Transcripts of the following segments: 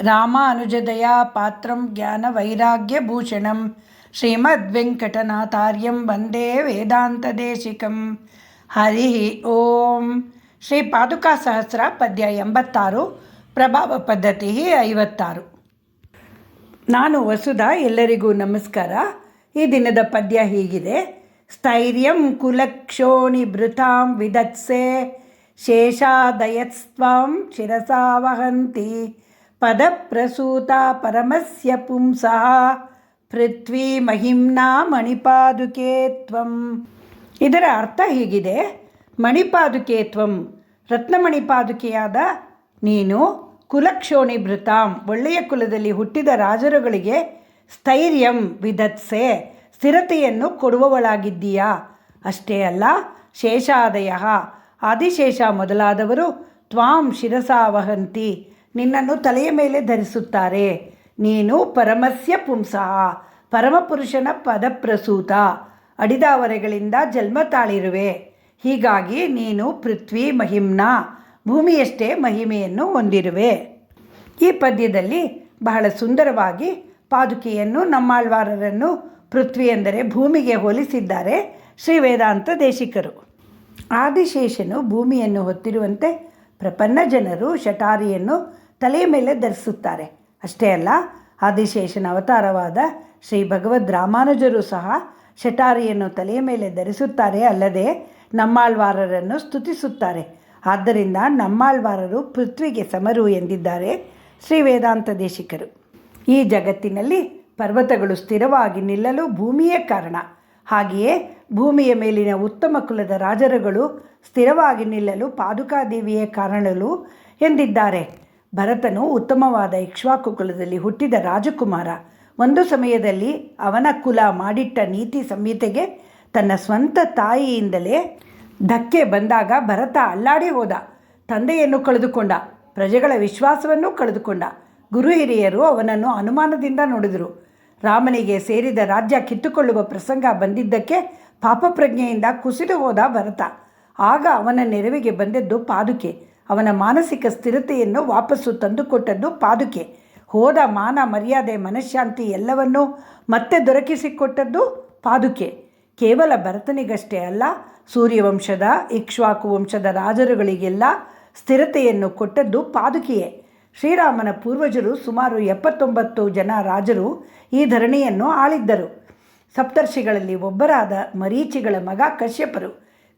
ರಾಮಾನುಜದಯಾ ಪಾತ್ರಂ ಜ್ಞಾನವೈರಾಗ್ಯಭೂಷಣಂ ಶ್ರೀಮದ್ವೆಂಕಟನಾಥಾರ್ಯಂ ವಂದೇ ವೇದಾಂತದೇಶಿಕಂ. ಹರಿ ಓಂ. ಶ್ರೀ ಪಾದುಕಾ ಸಹಸ್ರ ಪದ್ಯ 86, ಪ್ರಭಾವ ಪದ್ಧತಿ 56. ನಾನು ವಸುಧಾ. ಎಲ್ಲರಿಗೂ ನಮಸ್ಕಾರ. ಈ ದಿನದ ಪದ್ಯ ಹೀಗಿದೆ. ಸ್ಥೈರ್ಯಂ ಕುಲಕ್ಷೋಣಿಭೃತಾಂ ವಿಧತ್ಸೆ ಶೇಷಾದಯತ್ಸ್ತ್ವಾಂ ಶಿರಸಾ ವಹಂತಿ ಪದಪ್ರಸೂತ ಪರಮಸ್ಯ ಪುಂಸಃ ಪೃಥ್ವಿ ಮಹಿಮ್ನಾ ಮಣಿಪಾದುಕೆ ತ್ವಂ. ಇದರ ಅರ್ಥ ಹೀಗಿದೆ. ಮಣಿಪಾದುಕೆ ತ್ವಂ, ರತ್ನಮಣಿಪಾದುಕೆಯಾದ ನೀನು, ಕುಲಕ್ಷೋಣಿಭೃತಾಂ, ಒಳ್ಳೆಯ ಕುಲದಲ್ಲಿ ಹುಟ್ಟಿದ ರಾಜರುಗಳಿಗೆ ಸ್ಥೈರ್ಯಂ ವಿಧತ್ಸೆ, ಸ್ಥಿರತೆಯನ್ನು ಕೊಡುವವಳಾಗಿದ್ದೀಯಾ. ಅಷ್ಟೇ ಅಲ್ಲ, ಶೇಷಾದಯ, ಆದಿಶೇಷ ಮೊದಲಾದವರು ತ್ವಾಂ ಶಿರಸಾ ವಹಂತಿ, ನಿನ್ನನ್ನು ತಲೆಯ ಮೇಲೆ ಧರಿಸುತ್ತಾರೆ. ನೀನು ಪರಮಸ್ಯ ಪುಂಸಃ, ಪರಮಪುರುಷನ ಪದಪ್ರಸೂತ, ಅಡಿದಾವರೆಗಳಿಂದ ಜನ್ಮ ತಾಳಿರುವೆ. ಹೀಗಾಗಿ ನೀನು ಪೃಥ್ವಿ ಮಹಿಮ್ನ, ಭೂಮಿಯಷ್ಟೇ ಮಹಿಮೆಯನ್ನು ಹೊಂದಿರುವೆ. ಈ ಪದ್ಯದಲ್ಲಿ ಬಹಳ ಸುಂದರವಾಗಿ ಪಾದುಕೆಯನ್ನು, ನಮ್ಮಾಳ್ವಾರರನ್ನು ಪೃಥ್ವಿ ಎಂದರೆ ಭೂಮಿಗೆ ಹೋಲಿಸಿದ್ದಾರೆ ಶ್ರೀ ವೇದಾಂತ ದೇಶಿಕರು. ಆದಿಶೇಷನು ಭೂಮಿಯನ್ನು ಹೊತ್ತಿರುವಂತೆ ಪ್ರಪನ್ನ ಜನರು ಶಟಾರಿಯನ್ನು ತಲೆಯ ಮೇಲೆ ಧರಿಸುತ್ತಾರೆ. ಅಷ್ಟೇ ಅಲ್ಲ, ಆದಿಶೇಷನ ಅವತಾರವಾದ ಶ್ರೀ ಭಗವದ್ ರಾಮಾನುಜರು ಸಹ ಶಟಾರಿಯನ್ನು ತಲೆಯ ಮೇಲೆ ಧರಿಸುತ್ತಾರೆ. ಅಲ್ಲದೆ ನಮ್ಮಾಳ್ವಾರರನ್ನು ಸ್ತುತಿಸುತ್ತಾರೆ. ಆದ್ದರಿಂದ ನಮ್ಮಾಳ್ವಾರರು ಪೃಥ್ವಿಗೆ ಸಮರು ಎಂದಿದ್ದಾರೆ ಶ್ರೀ ವೇದಾಂತ ದೇಶಿಕರು. ಈ ಜಗತ್ತಿನಲ್ಲಿ ಪರ್ವತಗಳು ಸ್ಥಿರವಾಗಿ ನಿಲ್ಲಲು ಭೂಮಿಯೇ ಕಾರಣ. ಹಾಗೆಯೇ ಭೂಮಿಯ ಮೇಲಿನ ಉತ್ತಮ ಕುಲದ ರಾಜರುಗಳು ಸ್ಥಿರವಾಗಿ ನಿಲ್ಲಲು ಪಾದುಕಾದೇವಿಯೇ ಕಾರಣಲು ಎಂದಿದ್ದಾರೆ. ಭರತನು ಉತ್ತಮವಾದ ಇಕ್ಷ್ವಾಕು ಕುಲದಲ್ಲಿ ಹುಟ್ಟಿದ ರಾಜಕುಮಾರ. ಒಂದು ಸಮಯದಲ್ಲಿ ಅವನ ಕುಲ ಮಾಡಿಟ್ಟ ನೀತಿ ಸಂಹಿತೆಗೆ ತನ್ನ ಸ್ವಂತ ತಾಯಿಯಿಂದಲೇ ಧಕ್ಕೆ ಬಂದಾಗ ಭರತ ಅಲ್ಲಾಡಿ ಹೋದ. ತಂದೆಯನ್ನು ಕಳೆದುಕೊಂಡ, ಪ್ರಜೆಗಳ ವಿಶ್ವಾಸವನ್ನು ಕಳೆದುಕೊಂಡ. ಗುರು ಹಿರಿಯರು ಅವನನ್ನು ಅನುಮಾನದಿಂದ ನೋಡಿದರು. ರಾಮನಿಗೆ ಸೇರಿದ ರಾಜ್ಯ ಕಿತ್ತುಕೊಳ್ಳುವ ಪ್ರಸಂಗ ಬಂದಿದ್ದಕ್ಕೆ ಪಾಪಪ್ರಜ್ಞೆಯಿಂದ ಕುಸಿದು ಹೋದ ಭರತ. ಆಗ ಅವನ ನೆರವಿಗೆ ಬಂದದ್ದು ಪಾದುಕೆ. ಅವನ ಮಾನಸಿಕ ಸ್ಥಿರತೆಯನ್ನು ವಾಪಸ್ಸು ತಂದುಕೊಟ್ಟದ್ದು ಪಾದುಕೆ. ಹೋದ ಮಾನ ಮರ್ಯಾದೆ ಮನಃಶಾಂತಿ ಎಲ್ಲವನ್ನೂ ಮತ್ತೆ ದೊರಕಿಸಿಕೊಟ್ಟದ್ದು ಪಾದುಕೆ. ಕೇವಲ ಭರತನಿಗಷ್ಟೇ ಅಲ್ಲ, ಸೂರ್ಯವಂಶದ ಇಕ್ಷ್ವಾಕು ವಂಶದ ರಾಜರುಗಳಿಗೆಲ್ಲ ಸ್ಥಿರತೆಯನ್ನು ಕೊಟ್ಟದ್ದು ಪಾದುಕೆಯೇ. ಶ್ರೀರಾಮನ ಪೂರ್ವಜರು ಸುಮಾರು 79 ಜನ ರಾಜರು ಈ ಧರಣಿಯನ್ನು ಆಳಿದ್ದರು. ಸಪ್ತರ್ಷಿಗಳಲ್ಲಿ ಒಬ್ಬರಾದ ಮರೀಚಿಗಳ ಮಗ ಕಶ್ಯಪರು.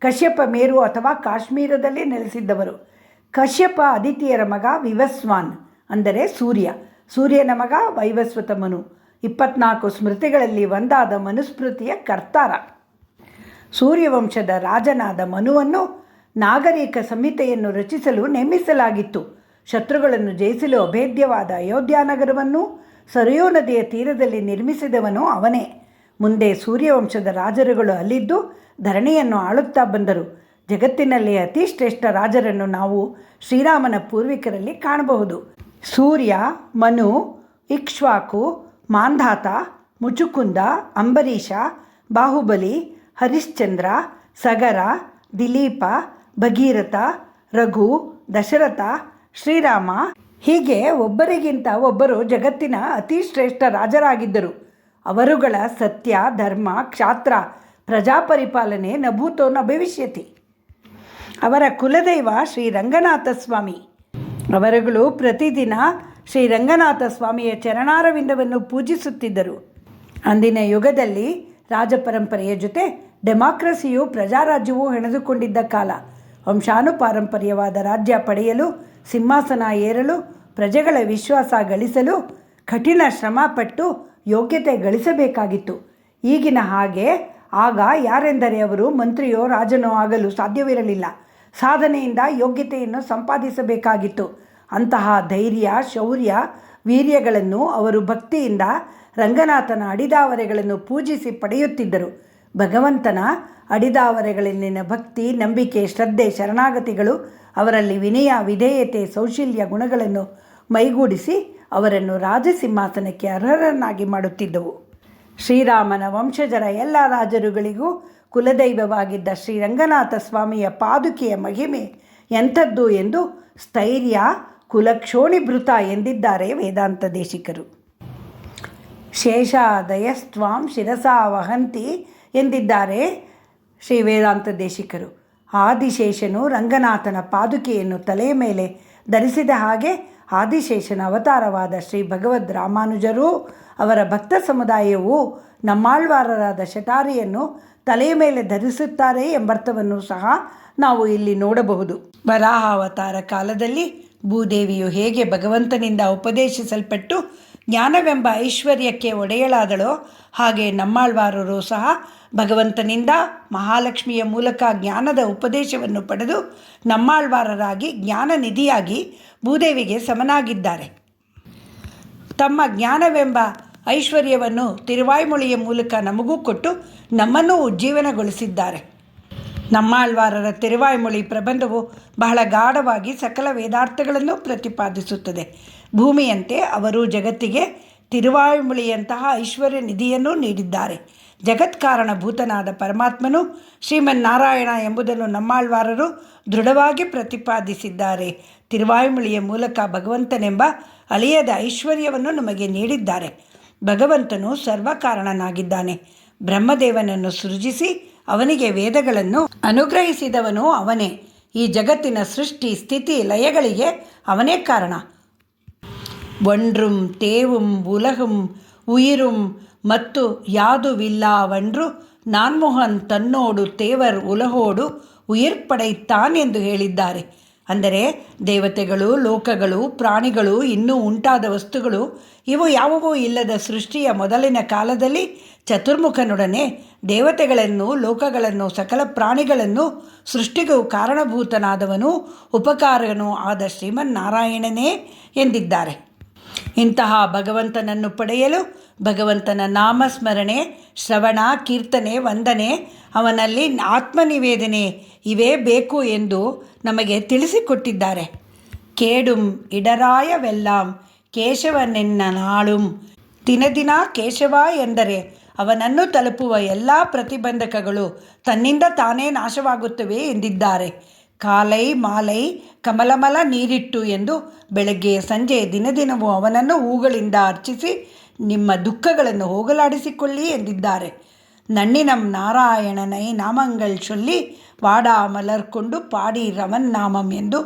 ಕಶ್ಯಪ ಮೇರು ಅಥವಾ ಕಾಶ್ಮೀರದಲ್ಲಿ ನೆಲೆಸಿದ್ದವರು. ಕಶ್ಯಪ ಅದಿತಿಯರ ಮಗ ವಿವಸ್ವಾನ್, ಅಂದರೆ ಸೂರ್ಯ. ಸೂರ್ಯನ ಮಗ ವೈವಸ್ವತ ಮನು. 24 ಸ್ಮೃತಿಗಳಲ್ಲಿ ಒಂದಾದ ಮನುಸ್ಮೃತಿಯ ಕರ್ತಾರ. ಸೂರ್ಯವಂಶದ ರಾಜನಾದ ಮನುವನ್ನು ನಾಗರಿಕ ಸಂಹಿತೆಯನ್ನು ರಚಿಸಲು ನೇಮಿಸಲಾಗಿತ್ತು. ಶತ್ರುಗಳನ್ನು ಜಯಿಸಲು ಅಭೇದ್ಯವಾದ ಅಯೋಧ್ಯಾನಗರವನ್ನು ಸರಯೂ ನದಿಯ ತೀರದಲ್ಲಿ ನಿರ್ಮಿಸಿದವನು ಅವನೇ. ಮುಂದೆ ಸೂರ್ಯವಂಶದ ರಾಜರುಗಳು ಅಲ್ಲಿದ್ದು ಧರಣಿಯನ್ನು ಆಳುತ್ತಾ ಬಂದರು. ಜಗತ್ತಿನಲ್ಲಿ ಅತಿ ಶ್ರೇಷ್ಠ ರಾಜರನ್ನು ನಾವು ಶ್ರೀರಾಮನ ಪೂರ್ವಿಕರಲ್ಲಿ ಕಾಣಬಹುದು. ಸೂರ್ಯ, ಮನು, ಇಕ್ಷ್ವಾಕು, ಮಾಂಧಾತ, ಮುಚುಕುಂದ, ಅಂಬರೀಷ, ಬಾಹುಬಲಿ, ಹರಿಶ್ಚಂದ್ರ, ಸಗರ, ದಿಲೀಪ, ಭಗೀರಥ, ರಘು, ದಶರಥ, ಶ್ರೀರಾಮ, ಹೀಗೆ ಒಬ್ಬರಿಗಿಂತ ಒಬ್ಬರು ಜಗತ್ತಿನ ಅತಿ ಶ್ರೇಷ್ಠ ರಾಜರಾಗಿದ್ದರು. ಅವರುಗಳ ಸತ್ಯ, ಧರ್ಮ, ಕ್ಷಾತ್ರ, ಪ್ರಜಾಪರಿಪಾಲನೆ ನಭೂತೋ ನ ಭವಿಷ್ಯತಿ. ಅವರ ಕುಲದೈವ ಶ್ರೀರಂಗನಾಥ ಸ್ವಾಮಿ. ಅವರುಗಳು ಪ್ರತಿದಿನ ಶ್ರೀರಂಗನಾಥ ಸ್ವಾಮಿಯ ಚರಣಾರವಿಂದವನ್ನು ಪೂಜಿಸುತ್ತಿದ್ದರು. ಅಂದಿನ ಯುಗದಲ್ಲಿ ರಾಜಪರಂಪರೆಯ ಜೊತೆ ಡೆಮಾಕ್ರಸಿಯು ಪ್ರಜಾರಾಜ್ಯವೂ ಹೆಣೆದುಕೊಂಡಿದ್ದ ಕಾಲ. ವಂಶಾನುಪಾರಂಪರ್ಯವಾದ ರಾಜ್ಯ ಪಡೆಯಲು, ಸಿಂಹಾಸನ ಏರಲು, ಪ್ರಜೆಗಳ ವಿಶ್ವಾಸ ಗಳಿಸಲು ಕಠಿಣ ಶ್ರಮಪಟ್ಟು ಯೋಗ್ಯತೆ ಗಳಿಸಬೇಕಾಗಿತ್ತು. ಈಗಿನ ಹಾಗೆ ಆಗ ಯಾರೆಂದರೆ ಅವರು ಮಂತ್ರಿಯೋ ರಾಜನೋ ಆಗಲು ಸಾಧ್ಯವಿರಲಿಲ್ಲ. ಸಾಧನೆಯಿಂದ ಯೋಗ್ಯತೆಯನ್ನು ಸಂಪಾದಿಸಬೇಕಾಗಿತ್ತು. ಅಂತಹ ಧೈರ್ಯ, ಶೌರ್ಯ, ವೀರ್ಯಗಳನ್ನು ಅವರು ಭಕ್ತಿಯಿಂದ ರಂಗನಾಥನ ಅಡಿದಾವರೆಗಳನ್ನು ಪೂಜಿಸಿ ಪಡೆಯುತ್ತಿದ್ದರು. ಭಗವಂತನ ಅಡಿದಾವರೆಗಳಲ್ಲಿನ ಭಕ್ತಿ, ನಂಬಿಕೆ, ಶ್ರದ್ಧೆ, ಶರಣಾಗತಿಗಳು ಅವರಲ್ಲಿ ವಿನಯ, ವಿಧೇಯತೆ, ಸೌಶಲ್ಯ ಗುಣಗಳನ್ನು ಮೈಗೂಡಿಸಿ ಅವರನ್ನು ರಾಜಸಿಂಹಾಸನಕ್ಕೆ ಅರ್ಹರನ್ನಾಗಿ ಮಾಡುತ್ತಿದ್ದವು. ಶ್ರೀರಾಮನ ವಂಶಜರ ಎಲ್ಲ ರಾಜರುಗಳಿಗೂ ಕುಲದೈವವಾಗಿದ್ದ ಶ್ರೀರಂಗನಾಥ ಸ್ವಾಮಿಯ ಪಾದುಕೆಯ ಮಹಿಮೆ ಎಂಥದ್ದು ಎಂದು ಸ್ಥೈರ್ಯ, ಕುಲಕ್ಷೋಣಿಭೃತ ಎಂದಿದ್ದಾರೆ ವೇದಾಂತ ದೇಶಿಕರು. ಶೇಷಾದಯಸ್ತ್ವಾಂ ಶಿರಸಾ ವಹಂತಿ ಎಂದಿದ್ದಾರೆ ಶ್ರೀ ವೇದಾಂತ ದೇಶಿಕರು. ಆದಿಶೇಷನು ರಂಗನಾಥನ ಪಾದುಕೆಯನ್ನು ತಲೆಯ ಮೇಲೆ ಧರಿಸಿದ ಹಾಗೆ ಆದಿಶೇಷನ ಅವತಾರವಾದ ಶ್ರೀ ಭಗವದ್ ರಾಮಾನುಜರೂ ಅವರ ಭಕ್ತ ಸಮುದಾಯವು ನಮ್ಮಾಳ್ವಾರರಾದ ಶಟಾರಿಯನ್ನು ತಲೆಯ ಮೇಲೆ ಧರಿಸುತ್ತಾರೆ ಎಂಬರ್ಥವನ್ನು ಸಹ ನಾವು ಇಲ್ಲಿ ನೋಡಬಹುದು. ವರಾಹ ಅವತಾರ ಕಾಲದಲ್ಲಿ ಭೂದೇವಿಯು ಹೇಗೆ ಭಗವಂತನಿಂದ ಉಪದೇಶಿಸಲ್ಪಟ್ಟು ಜ್ಞಾನವೆಂಬ ಐಶ್ವರ್ಯಕ್ಕೆ ಒಡೆಯಳಾದಳೋ ಹಾಗೆ ನಮ್ಮಾಳ್ವಾರರು ಸಹ ಭಗವಂತನಿಂದ ಮಹಾಲಕ್ಷ್ಮಿಯ ಮೂಲಕ ಜ್ಞಾನದ ಉಪದೇಶವನ್ನು ಪಡೆದು ನಮ್ಮಾಳ್ವಾರರಾಗಿ ಜ್ಞಾನನಿಧಿಯಾಗಿ ಭೂದೇವಿಗೆ ಸಮನಾಗಿದ್ದಾರೆ. ತಮ್ಮ ಜ್ಞಾನವೆಂಬ ಐಶ್ವರ್ಯವನ್ನು ತಿರುವಾಯ್ಮೊಳಿಯ ಮೂಲಕ ನಮಗೂ ಕೊಟ್ಟು ನಮ್ಮನ್ನು ಉಜ್ಜೀವನಗೊಳಿಸಿದ್ದಾರೆ. ನಮ್ಮಾಳ್ವಾರರ ತಿರುವಾಯ್ಮೊಳಿ ಪ್ರಬಂಧವು ಬಹಳ ಗಾಢವಾಗಿ ಸಕಲ ವೇದಾರ್ಥಗಳನ್ನು ಪ್ರತಿಪಾದಿಸುತ್ತದೆ. ಭೂಮಿಯಂತೆ ಅವರು ಜಗತ್ತಿಗೆ ತಿರುವಾಯ್ಮೊಳಿಯಂತಹ ಐಶ್ವರ್ಯ ನಿಧಿಯನ್ನು ನೀಡಿದ್ದಾರೆ. ಜಗತ್ಕಾರಣಭೂತನಾದ ಪರಮಾತ್ಮನು ಶ್ರೀಮನ್ನಾರಾಯಣ ಎಂಬುದನ್ನು ನಮ್ಮಾಳ್ವಾರರು ದೃಢವಾಗಿ ಪ್ರತಿಪಾದಿಸಿದ್ದಾರೆ. ತಿರುವಾಯ್ಮೊಳಿಯ ಮೂಲಕ ಭಗವಂತನೆಂಬ ಅಳಿಯದ ಐಶ್ವರ್ಯವನ್ನು ನಮಗೆ ನೀಡಿದ್ದಾರೆ. ಭಗವಂತನು ಸರ್ವಕಾರಣನಾಗಿದ್ದಾನೆ. ಬ್ರಹ್ಮದೇವನನ್ನು ಸೃಜಿಸಿ ಅವನಿಗೆ ವೇದಗಳನ್ನು ಅನುಗ್ರಹಿಸಿದವನು ಅವನೇ. ಈ ಜಗತ್ತಿನ ಸೃಷ್ಟಿ ಸ್ಥಿತಿ ಲಯಗಳಿಗೆ ಅವನೇ ಕಾರಣ. ಒನ್றும் தேவும் உலகும் உயிரும் ಮತ್ತು ಯಾದುವಿಲ್ಲವೆன்று ನಾನ್ಮೋಹನ್ ತನ್ನೋಡು ತೇವರ್ ಉಲಹೋಡು ಉಯಿರ್ಪಡೆಯುತ್ತಾನ್ ಎಂದು ಹೇಳಿದ್ದಾರೆ. ಅಂದರೆ ದೇವತೆಗಳು, ಲೋಕಗಳು, ಪ್ರಾಣಿಗಳು, ಇನ್ನೂ ಉಂಟಾದ ವಸ್ತುಗಳು ಇವು ಯಾವುವೂ ಇಲ್ಲದ ಸೃಷ್ಟಿಯ ಮೊದಲಿನ ಕಾಲದಲ್ಲಿ ಚತುರ್ಮುಖನೊಡನೆ ದೇವತೆಗಳನ್ನು, ಲೋಕಗಳನ್ನು, ಸಕಲ ಪ್ರಾಣಿಗಳನ್ನು ಸೃಷ್ಟಿಗೂ ಕಾರಣಭೂತನಾದವನು ಉಪಕಾರಕನೂ ಆದ ಶ್ರೀಮನ್ನಾರಾಯಣನೇ ಎಂದಿದ್ದಾರೆ. ಇಂತಹ ಭಗವಂತನನ್ನು ಪಡೆಯಲು ಭಗವಂತನ ನಾಮಸ್ಮರಣೆ, ಶ್ರವಣ, ಕೀರ್ತನೆ, ವಂದನೆ, ಅವನಲ್ಲಿ ಆತ್ಮನಿವೇದನೆ ಇವೇ ಬೇಕು ಎಂದು ನಮಗೆ ತಿಳಿಸಿಕೊಟ್ಟಿದ್ದಾರೆ. ಕೇಡುಂ ಇಡರಾಯವೆಲ್ಲಾಂ ಕೇಶವನೆನ್ನ ನಾಳುಂ ದಿನದಿನ ಕೇಶವ ಎಂದರೆ ಅವನನ್ನು ತಲುಪುವ ಎಲ್ಲ ಪ್ರತಿಬಂಧಕಗಳು ತನ್ನಿಂದ ತಾನೇ ನಾಶವಾಗುತ್ತವೆ ಎಂದಿದ್ದಾರೆ. ಕಾಲೈ ಮಾಲೈ ಕಮಲಮಲ ನೀರಿಟ್ಟು ಎಂದು ಬೆಳಗ್ಗೆ ಸಂಜೆ ದಿನದಿನವೂ ಅವನನ್ನು ಹೂಗಳಿಂದ ಅರ್ಚಿಸಿ ನಿಮ್ಮ ದುಃಖಗಳನ್ನು ಹೋಗಲಾಡಿಸಿಕೊಳ್ಳಿ ಎಂದಿದ್ದಾರೆ. ನನ್ನಿನಂ ನಾರಾಯಣನೈ ನಾಮಂಗಳ್ ಚೊಲ್ಲಿ ವಾಡಾ ಮಲರ್ಕೊಂಡು ಪಾಡಿ ರಮನ್ ನಾಮಂ ಎಂದು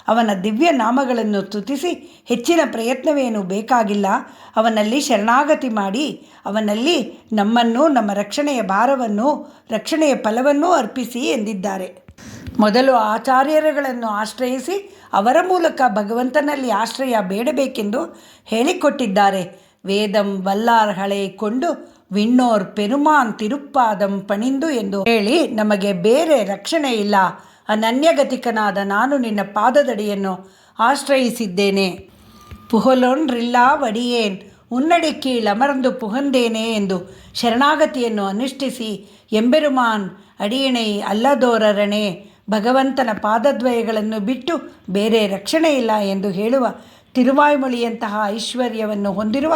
ಅವನ ದಿವ್ಯ ನಾಮಗಳನ್ನು ಸ್ತುತಿಸಿ ಹೆಚ್ಚಿನ ಪ್ರಯತ್ನವೇನೂ ಬೇಕಾಗಿಲ್ಲ. ಅವನಲ್ಲಿ ಶರಣಾಗತಿ ಮಾಡಿ ಅವನಲ್ಲಿ ನಮ್ಮನ್ನು, ನಮ್ಮ ರಕ್ಷಣೆಯ ಭಾರವನ್ನು, ರಕ್ಷಣೆಯ ಫಲವನ್ನೂ ಅರ್ಪಿಸಿ ಎಂದಿದ್ದಾರೆ. ಮೊದಲು ಆಚಾರ್ಯರುಗಳನ್ನು ಆಶ್ರಯಿಸಿ ಅವರ ಮೂಲಕ ಭಗವಂತನಲ್ಲಿ ಆಶ್ರಯ ಬೇಡಬೇಕೆಂದು ಹೇಳಿಕೊಟ್ಟಿದ್ದಾರೆ. ವೇದಂ ವಲ್ಲಾರ್ಹಳೆ ಕೊಂಡು ವಿಣ್ಣೋರ್ ಪೆರುಮಾನ್ ತಿರುಪ್ಪಾದಂ ಪಣಿಂದು ಎಂದು ಹೇಳಿ ನಮಗೆ ಬೇರೆ ರಕ್ಷಣೆ ಇಲ್ಲ. ಅನನ್ಯಗತಿಕನಾದ ನಾನು ನಿನ್ನ ಪಾದದಡಿಯನ್ನು ಆಶ್ರಯಿಸಿದ್ದೇನೆ. ಪುಹಲೊನ್ರಿಲ್ಲ ವಡಿಯೇನ್ ಉನ್ನಡಿ ಕೀಳಮರ್ದು ಪುಹಂದೇನೆ ಎಂದು ಶರಣಾಗತಿಯನ್ನು ಅನುಷ್ಠಿಸಿ ಎಂಬೆರುಮಾನ್ ಅಡಿಯಣೈ ಅಲ್ಲದೋರರಣೆ ಭಗವಂತನ ಪಾದದ್ವಯಗಳನ್ನು ಬಿಟ್ಟು ಬೇರೆ ರಕ್ಷಣೆ ಇಲ್ಲ ಎಂದು ಹೇಳುವ ತಿರುವಾಯ್ಮೊಳಿಯಂತಹ ಐಶ್ವರ್ಯವನ್ನು ಹೊಂದಿರುವ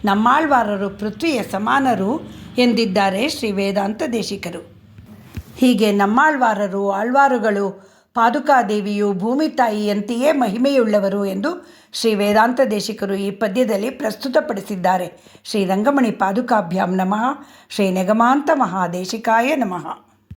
ನಮ್ಮಾಳ್ವಾರರು ಪೃಥ್ವಿಯ ಸಮಾನರು ಎಂದಿದ್ದಾರೆ ಶ್ರೀ ವೇದಾಂತ ದೇಶಿಕರು. ಹೀಗೆ ನಮ್ಮಾಳ್ವಾರರು, ಆಳ್ವಾರುಗಳು, ಪಾದುಕಾದೇವಿಯು ಭೂಮಿ ತಾಯಿಯಂತೆಯೇ ಮಹಿಮೆಯುಳ್ಳವರು ಎಂದು ಶ್ರೀ ವೇದಾಂತ ದೇಶಿಕರು ಈ ಪದ್ಯದಲ್ಲಿ ಪ್ರಸ್ತುತಪಡಿಸಿದ್ದಾರೆ. ಶ್ರೀ ರಂಗಮಣಿ ಪಾದುಕಾಭ್ಯಾಂ ನಮಃ. ಶ್ರೀ ನಿಗಮಾಂತ ಮಹಾದೇಶಿಕಾಯ ನಮಃ.